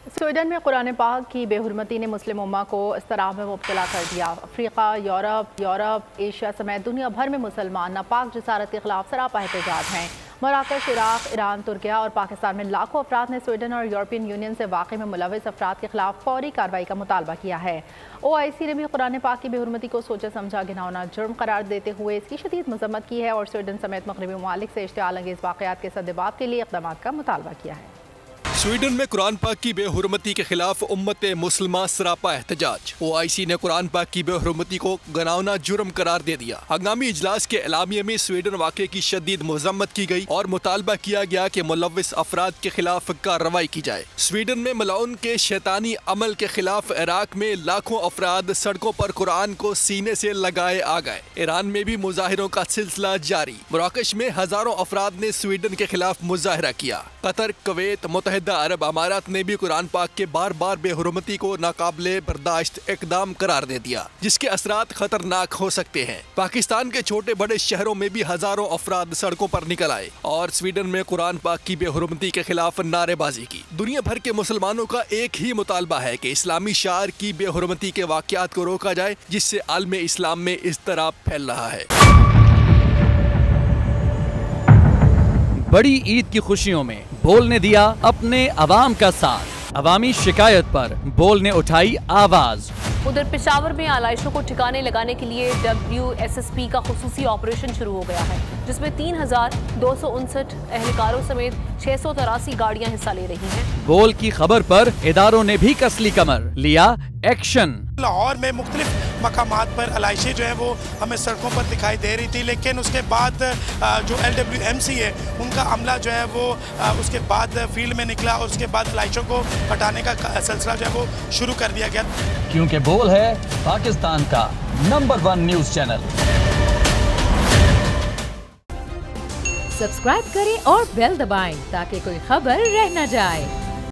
Sweden में कुरान पाक की बेहुरमती ने मुस्लिम उम्मा को इस्तराब में मुब्तला कर दिया। अफ्रीका, यूरोप, एशिया समेत दुनिया भर में मुसलमान नापाक जसारत के खिलाफ सरापा एहतजाज हैं। मराकश, इराक, ईरान, तुर्किया और पाकिस्तान में लाखों अफराद ने स्वीडन और यूरोपियन यूनियन से वाक़े में मुलविस अफराद के खिलाफ फौरी कार्रवाई का मुतालबा किया है। OIC ने भी कुरान पाक की बेहुरमती को सोचा समझा घिनौना जुर्म करार देते हुए इसकी शदीद मजम्मत की है और स्वीडन समेत मगरबी ममालिक से इश्तिआल अंगेज़ वाक़यात के सद्देबाब के लिए इक़दाम का मुतालबा किया है। स्वीडन में कुरान पाक की बेहुरमती के खिलाफ उम्मत मुस्लिमा सरापा एहतजाज। OIC ने कुरान पाक की बेहुरमती को घिनौना जुर्म करार दे दिया। हंगामी इजलास के एलामिया में स्वीडन वाक़े की शदीद मजम्मत की गई और मुतालबा किया गया कि मुलविस अफराद के खिलाफ कार्रवाई की जाए। स्वीडन में मलाउन के शैतानी अमल के खिलाफ इराक में लाखों अफराद सड़कों पर कुरान को सीने से लगाए आ गए। ईरान में भी मुजाहिरों का सिलसिला जारी। मराकश में हजारों अफराद ने स्वीडन के खिलाफ मुजाहरा किया। कतर, कुवैत, मुत्तहिदा अरब अमारात ने भी कुरान पाक के बार बार बेहुरमती को नाकाबिले बर्दाश्त इकदाम करार दे दिया, जिसके असरात खतरनाक हो सकते हैं। पाकिस्तान के छोटे बड़े शहरों में भी हजारों अफराद सड़कों पर निकल आए और स्वीडन में कुरान पाक की बेहुरमती के खिलाफ नारेबाजी की। दुनिया भर के मुसलमानों का एक ही मुतालबा है कि इस्लामी शार की बेहुरमती के वाक़यात को रोका जाए, जिससे आलम इस्लाम में इज़्तिराब फैल रहा है। बड़ी ईद की खुशियों में बोल ने दिया अपने अवाम का साथ। अवामी शिकायत पर बोल ने उठाई आवाज। उधर पेशावर में आलाइशों को ठिकाने लगाने के लिए WSSP का खुसूसी ऑपरेशन शुरू हो गया है, जिसमें 3259 एहलकारों समेत 683 गाड़ियां हिस्सा ले रही हैं। बोल की खबर पर इदारों ने भी कसली कमर, लिया एक्शन। लाहौर में मुख्तलिफ मकामात पर आलाइशें जो है वो हमें सड़कों पर दिखाई दे रही थी, लेकिन उसके बाद जो LWMC है उनका अमला जो है वो उसके बाद फील्ड में निकला और उसके बाद आलाइशों को हटाने का सिलसिला जो है वो शुरू कर दिया गया, क्योंकि बोल है पाकिस्तान का नंबर 1 न्यूज़ चैनल। सब्सक्राइब करें और बेल दबाएं ताकि कोई खबर रह न जाए।